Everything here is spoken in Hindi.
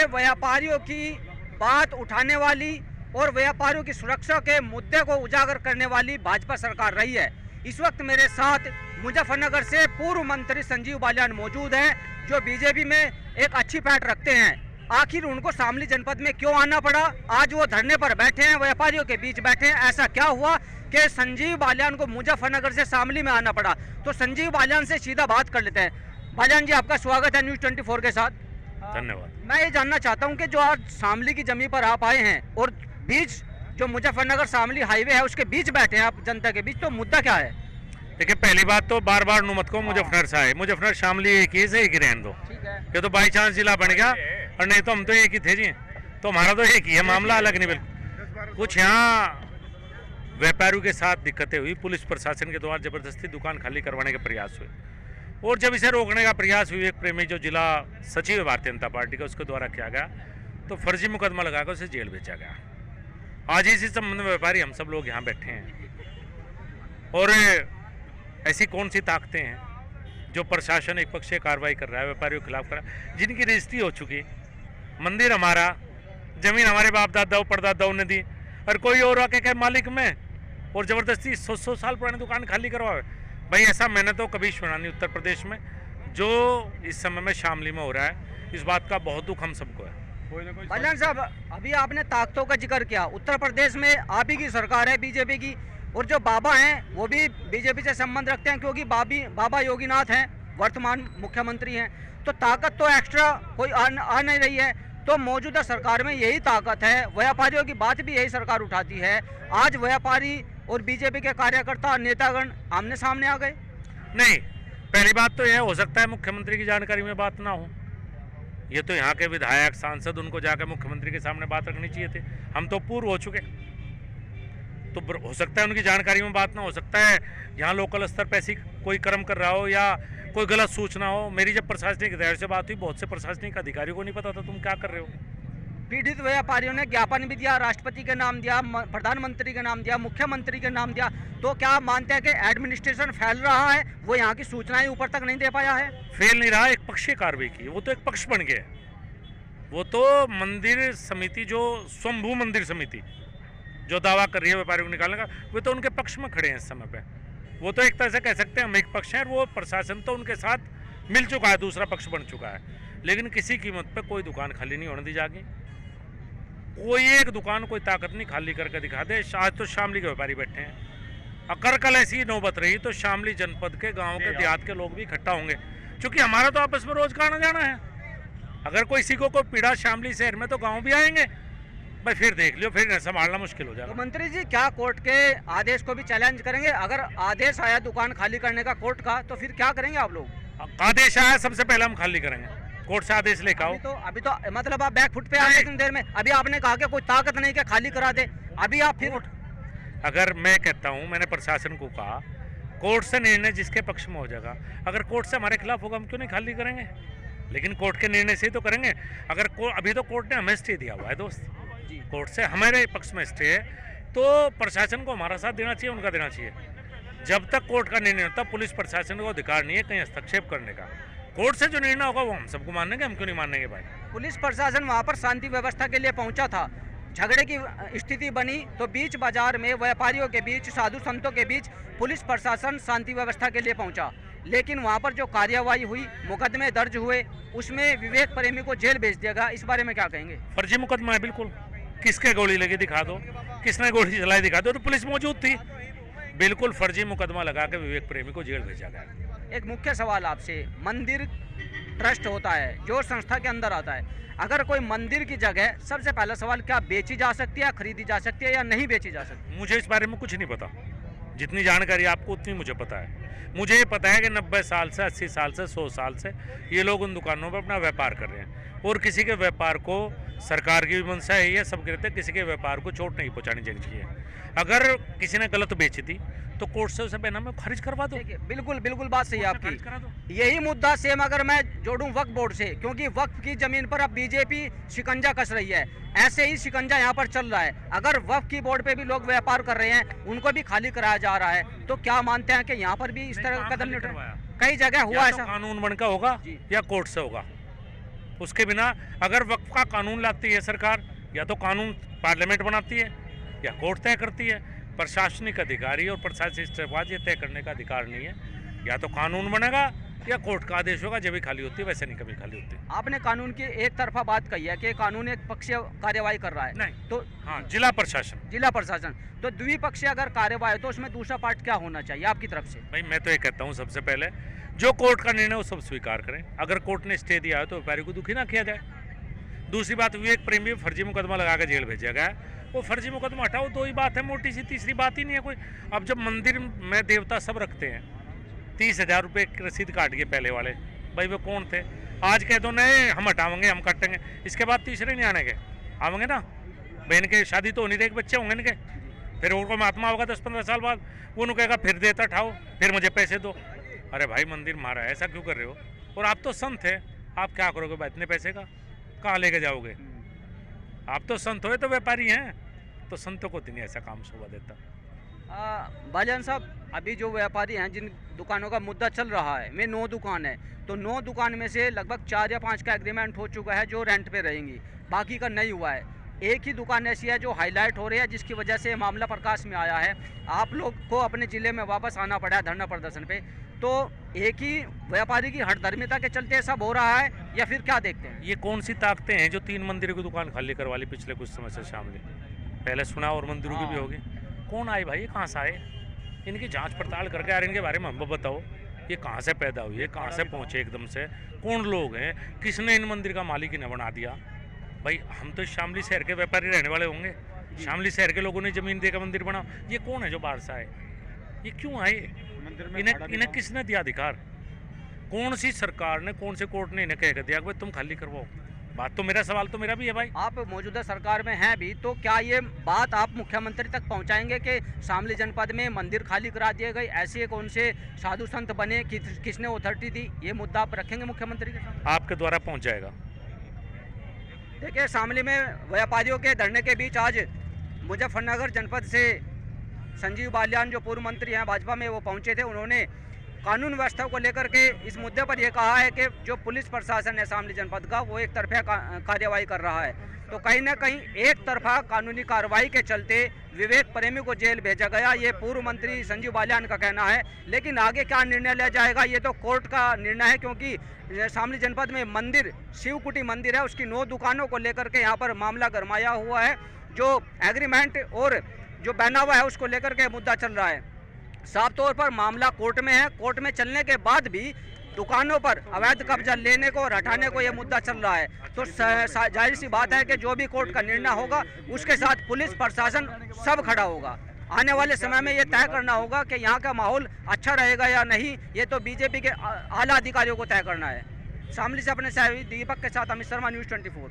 के व्यापारियों की बात उठाने वाली और व्यापारियों की सुरक्षा के मुद्दे को उजागर करने वाली भाजपा सरकार रही है। इस वक्त मेरे साथ मुजफ्फरनगर से पूर्व मंत्री संजीव बालियान मौजूद हैं, जो बीजेपी में एक अच्छी पैठ रखते हैं। आखिर उनको शामली जनपद में क्यों आना पड़ा? आज वो धरने पर बैठे हैं, व्यापारियों के बीच बैठे हैं। ऐसा क्या हुआ कि संजीव बालियान को मुजफ्फरनगर से शामली में आना पड़ा? तो संजीव बालियान से सीधा बात कर लेते हैं। बालियान जी, आपका स्वागत है न्यूज़ 24 के साथ। धन्यवाद। मैं ये जानना चाहता हूँ कि जो आज शामली की जमीन पर आप आए हैं और बीच जो मुजफ्फरनगर शामली हाईवे है उसके बीच बैठे हैं आप जनता के बीच, तो मुद्दा क्या है? देखिए, पहली बात तो बार बार नुमत को मुजफ्फरनगर से आए, मुजफ्फरनगर शामली एक ही से एक ही रहने दो। ये तो बाई चांस जिला बन गया, और नहीं तो हम तो एक ही थे जी। तो हमारा तो एक ही है, मामला अलग नहीं। बिल्कुल कुछ यहाँ व्यापारियों के साथ दिक्कतें हुई, पुलिस प्रशासन के द्वारा जबरदस्ती दुकान खाली करवाने के प्रयास हुए, और जब इसे रोकने का प्रयास हुई, एक प्रेमी जो जिला सचिव है भारतीय जनता पार्टी का, उसके द्वारा किया गया, तो फर्जी मुकदमा लगाकर उसे जेल भेजा गया। आज इसी संबंध में व्यापारी हम सब लोग यहाँ बैठे हैं। और ऐसी कौन सी ताकतें हैं जो प्रशासन एक पक्षीय कार्रवाई कर रहा है, व्यापारियों के खिलाफ कर रहा है, जिनकी रजिस्ट्री हो चुकी, मंदिर हमारा, जमीन हमारे बाप दादाओं परदादाओं ने दी, और कोई और आके के मालिक में और जबरदस्ती 100 साल पुरानी दुकान खाली करवाए। भाई ऐसा मैंने तो कभी सुना नहीं उत्तर प्रदेश में, जो इस समय में शामली में हो रहा है। इस बात का बहुत दुख हम सबको है। बालियान साहब, अभी आपने ताकतों का जिक्र किया। उत्तर प्रदेश में आप ही की सरकार है, बीजेपी की, और जो बाबा हैं वो भी बीजेपी से संबंध रखते हैं, क्योंकि बाबा योगीनाथ हैं, वर्तमान मुख्यमंत्री हैं। तो ताकत तो एक्स्ट्रा कोई आ नहीं रही है। तो मौजूदा सरकार में यही ताकत है, व्यापारियों की बात भी यही सरकार उठाती है। आज व्यापारी और बीजेपी के कार्यकर्ता नेतागण आमने सामने आ गए। नहीं, पहली बात तो यह हो सकता है मुख्यमंत्री की जानकारी में बात ना हो। ये तो यहाँ के विधायक सांसद, उनको जाकर मुख्यमंत्री के सामने बात रखनी चाहिए थी। हम तो पूर्व हो चुके, तो हो सकता है उनकी जानकारी में बात ना हो सकता है। यहाँ लोकल स्तर पर ऐसी कोई कर्म कर रहा हो या कोई गलत सूचना हो। मेरी जब प्रशासनिक अधिकारी से बात हुई, बहुत से प्रशासनिक अधिकारियों को नहीं पता था तुम क्या कर रहे हो। पीड़ित व्यापारियों ने ज्ञापन भी दिया, राष्ट्रपति के नाम दिया, प्रधानमंत्री के नाम दिया, मुख्यमंत्री के नाम दिया। तो क्या मानते हैं कि एडमिनिस्ट्रेशन फैल रहा है, वो यहाँ की सूचनाएं ऊपर तक नहीं दे पाया है? फेल नहीं रहा, एक पक्षीय कार्रवाई की, वो तो एक पक्ष बन गया। वो तो मंदिर समिति, जो स्वयंभू मंदिर समिति जो दावा कर रही है व्यापारियों को निकालने का, वे तो उनके पक्ष में खड़े हैं इस समय पे। वो तो एक तरह से कह सकते हैं हम एक पक्ष हैं, और वो प्रशासन तो उनके साथ मिल चुका है, दूसरा पक्ष बन चुका है। लेकिन किसी कीमत पे कोई दुकान खाली नहीं होने दी जाएगी। कोई एक दुकान कोई ताकत नहीं खाली करके दिखा दे। आज तो शामली के व्यापारी बैठे हैं, अगर कल ऐसी नौबत रही तो शामली जनपद के गाँव के देहात के लोग भी इकट्ठा होंगे, क्योंकि हमारा तो आपस में रोज का आना जाना है। अगर कोई किसी को कोई पीड़ा शामली शहर में, तो गाँव भी आएंगे भाई, फिर देख लियो, फिर संभालना मुश्किल हो जाएगा। तो मंत्री जी, क्या कोर्ट के आदेश को भी चैलेंज करेंगे? अगर आदेश आया दुकान खाली करने का कोर्ट का, तो फिर क्या करेंगे आप लोग? आदेश आया, सबसे पहले हम खाली करेंगे, कोर्ट से आदेश लेकर आओ। अभी तो मतलब आप बैक फुट पे आए इतनी देर में। अभी आपने कहा कि कोई ताकत नहीं कि खाली करा दे, अभी आप फिर अगर मैं कहता हूँ, मैंने प्रशासन को कहा, कोर्ट से निर्णय जिसके पक्ष में हो जाएगा। अगर कोर्ट से हमारे खिलाफ होगा, हम क्यों नहीं खाली करेंगे? लेकिन कोर्ट के निर्णय से ही तो करेंगे। अगर अभी तो कोर्ट ने हमें स्टे दिया हुआ है दोस्त, कोर्ट से हमारे पक्ष में स्टे है, तो प्रशासन को हमारा साथ देना चाहिए, उनका देना चाहिए। जब तक कोर्ट का निर्णय होता, पुलिस प्रशासन को अधिकार नहीं है कहीं हस्तक्षेप करने का। कोर्ट से जो निर्णय होगा वो हम सबको मानेंगे, हम क्यों नहीं मानेंगे भाई। पुलिस प्रशासन वहां पर शांति व्यवस्था के लिए पहुंचा था, झगड़े की स्थिति बनी तो बीच बाजार में व्यापारियों के बीच, साधु संतों के बीच पुलिस प्रशासन शांति व्यवस्था के लिए पहुंचा। लेकिन वहां पर जो कार्यवाही हुई, मुकदमे दर्ज हुए, उसमें विवेक प्रेमी को जेल भेज दिया गया। इस बारे में क्या कहेंगे? फर्जी मुकदमा है बिल्कुल। किसके गोली लगी दिखा दो, किसने गोली चलाई दिखा दो, तो पुलिस मौजूद थी। बिल्कुल फर्जी मुकदमा लगा के विवेक प्रेमी को जेल भेजा गया। एक मुख्य सवाल आपसे, मंदिर ट्रस्ट होता है जो संस्था के अंदर आता है, अगर कोई मंदिर की जगह, सबसे पहला सवाल, क्या बेची जा सकती है, खरीदी जा सकती है या नहीं बेची जा सकती? मुझे इस बारे में कुछ नहीं पता। जितनी जानकारी आपको उतनी मुझे पता है। मुझे ये पता है कि 90 साल से, 80 साल से, 100 साल से ये लोग उन दुकानों पर अपना व्यापार कर रहे हैं, और किसी के व्यापार को, सरकार की भी मंशा है, ये सब कहते हैं किसी के व्यापार को चोट नहीं पहुंचानी चाहिए। अगर किसी ने गलत बेची थी तो कोर्ट से उसे बेनामे खारिज करवा दो। बिल्कुल बात सही है आपकी। यही मुद्दा सेम अगर मैं जोड़ूं वक्फ बोर्ड से, क्योंकि वक्फ की जमीन पर अब बीजेपी शिकंजा कस रही है, ऐसे ही शिकंजा यहाँ पर चल रहा है। अगर वक्फ की बोर्ड पे भी लोग व्यापार कर रहे हैं, उनको भी खाली कराया जा रहा है, तो क्या मानते हैं कि यहाँ पर भी इस तरह का कदम नहीं उठाया? कई जगह हुआ ऐसा। कानून बनकर होगा या कोर्ट से होगा, उसके बिना अगर वक्फ का कानून लाती है सरकार, या तो कानून पार्लियामेंट बनाती है या कोर्ट तय करती है। प्रशासनिक अधिकारी और प्रशासनिक स्टाफ ये तय करने का अधिकार नहीं है। या तो कानून बनेगा या कोर्ट का आदेश होगा, जब भी खाली होती है, वैसे नहीं कभी खाली होती। आपने कानून की एक तरफा बात कही है कि कानून एक पक्षीय कार्यवाही कर रहा है, नहीं तो हाँ, जिला प्रशासन तो द्विपक्षीय अगर कार्यवाही तो उसमें दूसरा पार्ट क्या होना चाहिए आपकी तरफ से? भाई मैं तो ये कहता हूँ, सबसे पहले जो कोर्ट का निर्णय वो सब स्वीकार करें। अगर कोर्ट ने स्टे दिया है तो व्यापारी को दुखी ना किया जाए। दूसरी बात, विवेक प्रेमी फर्जी मुकदमा लगा कर जेल भेजा गया, वो फर्जी मुकदमा हटाओ, दो ही बात है मोटी सी, तीसरी बात ही नहीं है कोई। अब जब मंदिर में देवता सब रखते हैं, 30,000 रुपये की रसीद काट के पहले वाले, भाई वो कौन थे? आज कह दो नहीं हम हटाएंगे, हम काटेंगे, इसके बाद तीसरे नहीं आने के आवेंगे ना। बहन के शादी तो हो नहीं रही, बच्चे होंगे इनके, फिर उनको महात्मा होगा 10-15 साल बाद, वो उन्हें कहेगा फिर देता ठाओ, फिर मुझे पैसे दो। अरे भाई मंदिर मारा है, ऐसा क्यों कर रहे हो? और आप तो संत है, आप क्या करोगे भाई इतने पैसे का? कहाँ लेके जाओगे? आप तो संत हो, तो व्यापारी हैं, तो संतों को तो नहीं ऐसा काम शोभा देता। भाईजान साहब, अभी जो व्यापारी हैं जिन दुकानों का मुद्दा चल रहा है, में 9 दुकान है, तो 9 दुकान में से लगभग 4 या 5 का एग्रीमेंट हो चुका है जो रेंट पे रहेंगी, बाकी का नहीं हुआ है। एक ही दुकान ऐसी है जो हाईलाइट हो रही है, जिसकी वजह से मामला प्रकाश में आया है। आप लोग को अपने ज़िले में वापस आना पड़ा है धरना प्रदर्शन पे, तो एक ही व्यापारी की हठधर्मिता के चलते सब हो रहा है या फिर क्या देखते हैं? ये कौन सी ताकतें हैं जो 3 मंदिरों की दुकान खाली करवा ली पिछले कुछ समय से शामिल? पहले सुना और मंदिरों की भी होगी। कौन आए भाई, कहाँ से आए? इनकी जांच पड़ताल करके यार इनके बारे में हमको बताओ, ये कहाँ से पैदा हुई है, कहाँ से पहुँचे एकदम से, कौन लोग हैं, किसने इन मंदिर का मालिक इन्हें बना दिया? भाई हम तो शामली शहर के व्यापारी रहने वाले होंगे, शामली शहर के लोगों ने ज़मीन देकर मंदिर बनाओ। ये कौन है जो बाहर से आए? ये क्यों आए? इन्हें किसने दिया अधिकार? कौन सी सरकार ने, कौन से कोर्ट ने इन्हें कह दिया कि तुम खाली करवाओ? बात तो मेरा, सवाल तो मेरा भी है भाई। आप मौजूदा सरकार में हैं भी, तो क्या ये बात आप मुख्यमंत्री तक पहुंचाएंगे कि शामली जनपद में मंदिर खाली करा दिए गए, ऐसे कौन से साधु संत बने, किसने अथॉरिटी दी? ये मुद्दा आप रखेंगे मुख्यमंत्री के सामने? आपके द्वारा पहुंच जाएगा। देखिए, शामली में व्यापारियों के धरने के बीच आज मुजफ्फरनगर जनपद से संजीव बालियान जो पूर्व मंत्री हैं भाजपा में, वो पहुंचे थे। उन्होंने कानून व्यवस्था को लेकर के इस मुद्दे पर यह कहा है कि जो पुलिस प्रशासन है शामली जनपद का, वो एक तरफा कार्यवाही कर रहा है। तो कहीं ना कहीं एक तरफा कानूनी कार्रवाई के चलते विवेक प्रेमी को जेल भेजा गया, ये पूर्व मंत्री संजीव बालियान का कहना है। लेकिन आगे क्या निर्णय लिया जाएगा ये तो कोर्ट का निर्णय है, क्योंकि शामली जनपद में मंदिर, शिवकुटी मंदिर है, उसकी 9 दुकानों को लेकर के यहाँ पर मामला गरमाया हुआ है। जो एग्रीमेंट और जो बना हुआ है उसको लेकर के मुद्दा चल रहा है। साफ तौर पर मामला कोर्ट में है। कोर्ट में चलने के बाद भी दुकानों पर अवैध कब्जा लेने को और हटाने को यह मुद्दा चल रहा है। तो जाहिर सी बात है कि जो भी कोर्ट का निर्णय होगा उसके साथ पुलिस प्रशासन सब खड़ा होगा। आने वाले समय में ये तय करना होगा कि यहाँ का माहौल अच्छा रहेगा या नहीं, ये तो बीजेपी के आला अधिकारियों को तय करना है। शामली से अपने सहयोगी दीपक के साथ अमित शर्मा, न्यूज़ 24।